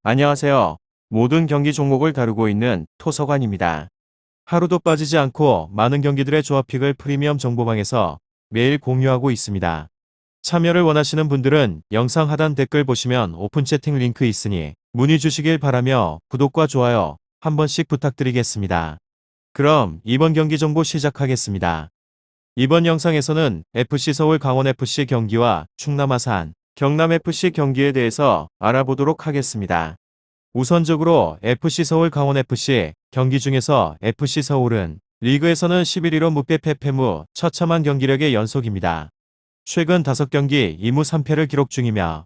안녕하세요. 모든 경기 종목을 다루고 있는 토서관입니다. 하루도 빠지지 않고 많은 경기들의 조합픽을 프리미엄 정보방에서 매일 공유하고 있습니다. 참여를 원하시는 분들은 영상 하단 댓글 보시면 오픈 채팅 링크 있으니 문의 주시길 바라며 구독과 좋아요 한 번씩 부탁드리겠습니다. 그럼 이번 경기 정보 시작하겠습니다. 이번 영상에서는 FC 서울 강원FC 경기와 충남 아산, 경남FC 경기에 대해서 알아보도록 하겠습니다. 우선적으로 FC서울 강원FC 경기 중에서 FC서울은 리그에서는 11위로 무패 패패무 처참한 경기력의 연속입니다. 최근 5경기 2무 3패를 기록 중이며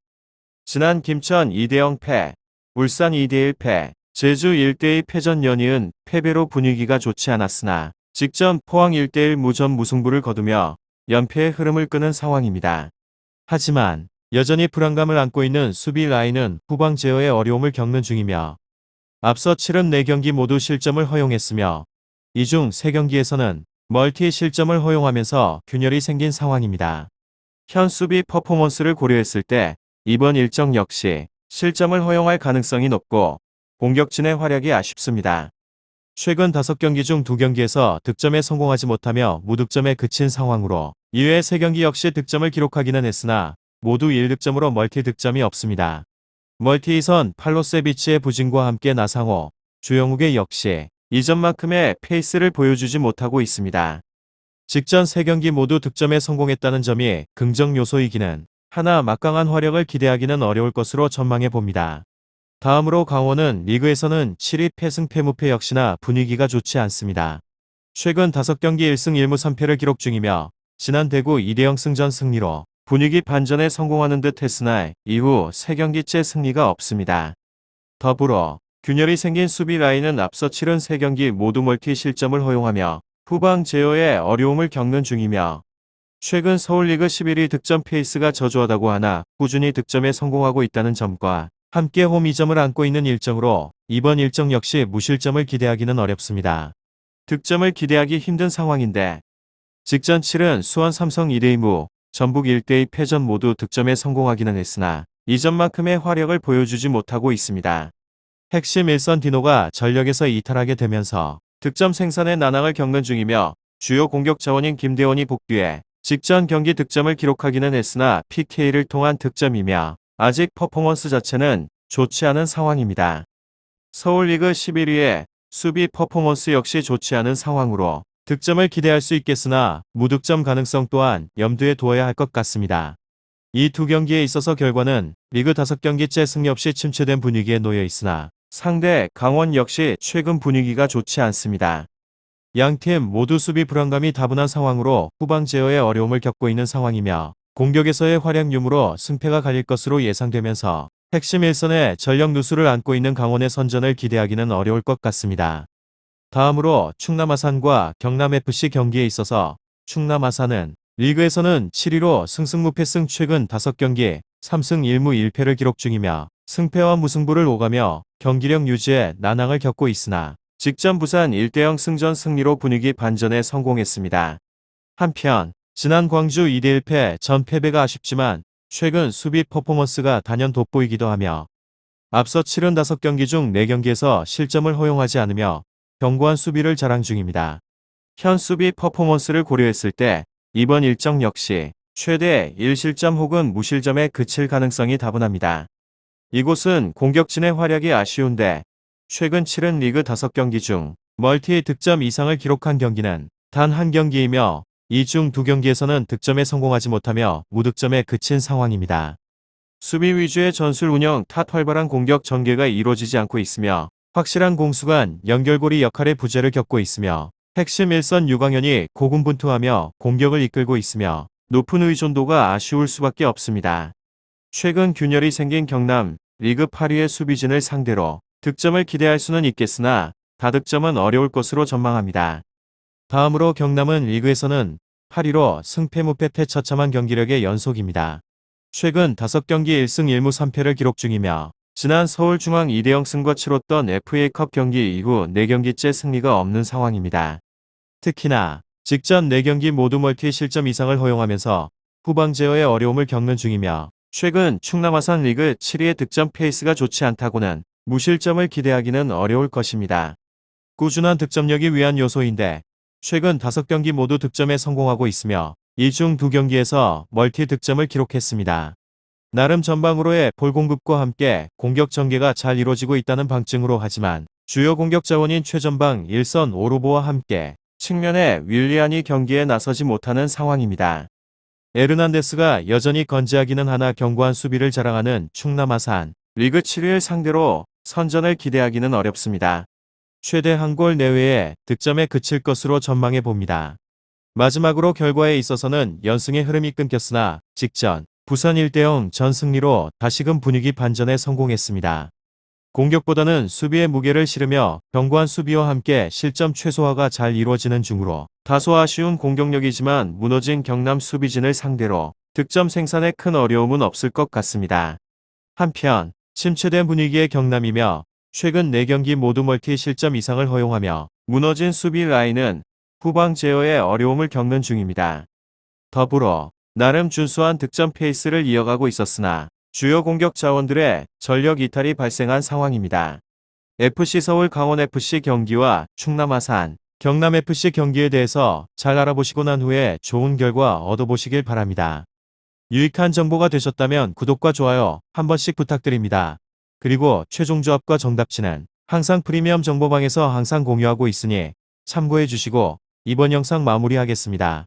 지난 김천 2대0 패, 울산 2대1 패, 제주 1대2 패전 연이은 패배로 분위기가 좋지 않았으나 직전 포항 1대1 무전 무승부를 거두며 연패의 흐름을 끄는 상황입니다. 하지만 여전히 불안감을 안고 있는 수비 라인은 후방 제어에 어려움을 겪는 중이며 앞서 치른 4경기 모두 실점을 허용했으며 이 중 3경기에서는 멀티 실점을 허용하면서 균열이 생긴 상황입니다. 현 수비 퍼포먼스를 고려했을 때 이번 일정 역시 실점을 허용할 가능성이 높고 공격진의 활약이 아쉽습니다. 최근 5경기 중 2경기에서 득점에 성공하지 못하며 무득점에 그친 상황으로 이외의 3경기 역시 득점을 기록하기는 했으나 모두 1득점으로 멀티 득점이 없습니다. 멀티 2선 팔로세비치의 부진과 함께 나상호, 주영욱의 역시 이전만큼의 페이스를 보여주지 못하고 있습니다. 직전 3경기 모두 득점에 성공했다는 점이 긍정 요소이기는 하나 막강한 활약을 기대하기는 어려울 것으로 전망해 봅니다. 다음으로 강원은 리그에서는 7위 패승 패무패 역시나 분위기가 좋지 않습니다. 최근 5경기 1승 1무 3패를 기록 중이며 지난 대구 2대0 승전 승리로 분위기 반전에 성공하는 듯 했으나 이후 3경기째 승리가 없습니다. 더불어 균열이 생긴 수비 라인은 앞서 치른 3경기 모두 멀티 실점을 허용하며 후방 제어에 어려움을 겪는 중이며 최근 서울리그 11위 득점 페이스가 저조하다고 하나 꾸준히 득점에 성공하고 있다는 점과 함께 홈 2점을 안고 있는 일정으로 이번 일정 역시 무실점을 기대하기는 어렵습니다. 득점을 기대하기 힘든 상황인데 직전 치른 수원 삼성 2대2무, 전북 1대2 패전 모두 득점에 성공하기는 했으나 이전만큼의 활약을 보여주지 못하고 있습니다. 핵심 일선 디노가 전력에서 이탈하게 되면서 득점 생산에 난항을 겪는 중이며 주요 공격 자원인 김대원이 복귀해 직전 경기 득점을 기록하기는 했으나 PK를 통한 득점이며 아직 퍼포먼스 자체는 좋지 않은 상황입니다. 서울리그 11위의 수비 퍼포먼스 역시 좋지 않은 상황으로 득점을 기대할 수 있겠으나 무득점 가능성 또한 염두에 두어야 할 것 같습니다. 이 2경기에 있어서 결과는 리그 5경기째 승리 없이 침체된 분위기에 놓여 있으나 상대 강원 역시 최근 분위기가 좋지 않습니다. 양팀 모두 수비 불안감이 다분한 상황으로 후방 제어에 어려움을 겪고 있는 상황이며 공격에서의 활약 유무로 승패가 갈릴 것으로 예상되면서 핵심 일선에 전력 누수를 안고 있는 강원의 선전을 기대하기는 어려울 것 같습니다. 다음으로 충남 아산과 경남FC 경기에 있어서 충남 아산은 리그에서는 7위로 승승무패승 최근 5경기 3승 1무 1패를 기록 중이며 승패와 무승부를 오가며 경기력 유지에 난항을 겪고 있으나 직전 부산 1대0 승전 승리로 분위기 반전에 성공했습니다. 한편 지난 광주 2대1 패 전 패배가 아쉽지만 최근 수비 퍼포먼스가 단연 돋보이기도 하며 앞서 치른 5경기 중 4경기에서 실점을 허용하지 않으며 견고한 수비를 자랑 중입니다. 현 수비 퍼포먼스를 고려했을 때 이번 일정 역시 최대 1실점 혹은 무실점에 그칠 가능성이 다분합니다. 이곳은 공격진의 활약이 아쉬운데 최근 치른 리그 5경기 중 멀티 득점 이상을 기록한 경기는 단 1경기이며 이 중 2경기에서는 득점에 성공하지 못하며 무득점에 그친 상황입니다. 수비 위주의 전술 운영 탓 활발한 공격 전개가 이루어지지 않고 있으며 확실한 공수간 연결고리 역할의 부재를 겪고 있으며 핵심 일선 유광현이 고군분투하며 공격을 이끌고 있으며 높은 의존도가 아쉬울 수밖에 없습니다. 최근 균열이 생긴 경남 리그 8위의 수비진을 상대로 득점을 기대할 수는 있겠으나 다득점은 어려울 것으로 전망합니다. 다음으로 경남은 리그에서는 8위로 승패무패 패처참한 경기력의 연속입니다. 최근 5경기 1승 1무 3패를 기록 중이며 지난 서울중앙 2대0 승과 치렀던 FA컵 경기 이후 4경기째 승리가 없는 상황입니다. 특히나 직전 4경기 모두 멀티 실점 이상을 허용하면서 후방 제어에 어려움을 겪는 중이며 최근 충남 아산 리그 7위의 득점 페이스가 좋지 않다고는 무실점을 기대하기는 어려울 것입니다. 꾸준한 득점력이 위한 요소인데 최근 5경기 모두 득점에 성공하고 있으며 이 중 2경기에서 멀티 득점을 기록했습니다. 나름 전방으로의 볼 공급과 함께 공격 전개가 잘 이루어지고 있다는 방증으로 하지만 주요 공격 자원인 최전방 1선 오르보와 함께 측면에 윌리안이 경기에 나서지 못하는 상황입니다. 에르난데스가 여전히 건재하기는 하나 견고한 수비를 자랑하는 충남 아산 리그 7위를 상대로 선전을 기대하기는 어렵습니다. 최대 한 골 내외의 득점에 그칠 것으로 전망해 봅니다. 마지막으로 결과에 있어서는 연승의 흐름이 끊겼으나 직전 부산 1대0 전승리로 다시금 분위기 반전에 성공했습니다. 공격보다는 수비의 무게를 실으며 견고한 수비와 함께 실점 최소화가 잘 이루어지는 중으로 다소 아쉬운 공격력이지만 무너진 경남 수비진을 상대로 득점 생산에 큰 어려움은 없을 것 같습니다. 한편 침체된 분위기의 경남이며 최근 4경기 모두 멀티 실점 이상을 허용하며 무너진 수비 라인은 후방 제어에 어려움을 겪는 중입니다. 더불어 나름 준수한 득점 페이스를 이어가고 있었으나 주요 공격 자원들의 전력 이탈이 발생한 상황입니다. FC 서울 강원FC 경기와 충남 아산, 경남FC 경기에 대해서 잘 알아보시고 난 후에 좋은 결과 얻어보시길 바랍니다. 유익한 정보가 되셨다면 구독과 좋아요 한 번씩 부탁드립니다. 그리고 최종 조합과 정답치는 항상 프리미엄 정보방에서 항상 공유하고 있으니 참고해 주시고 이번 영상 마무리하겠습니다.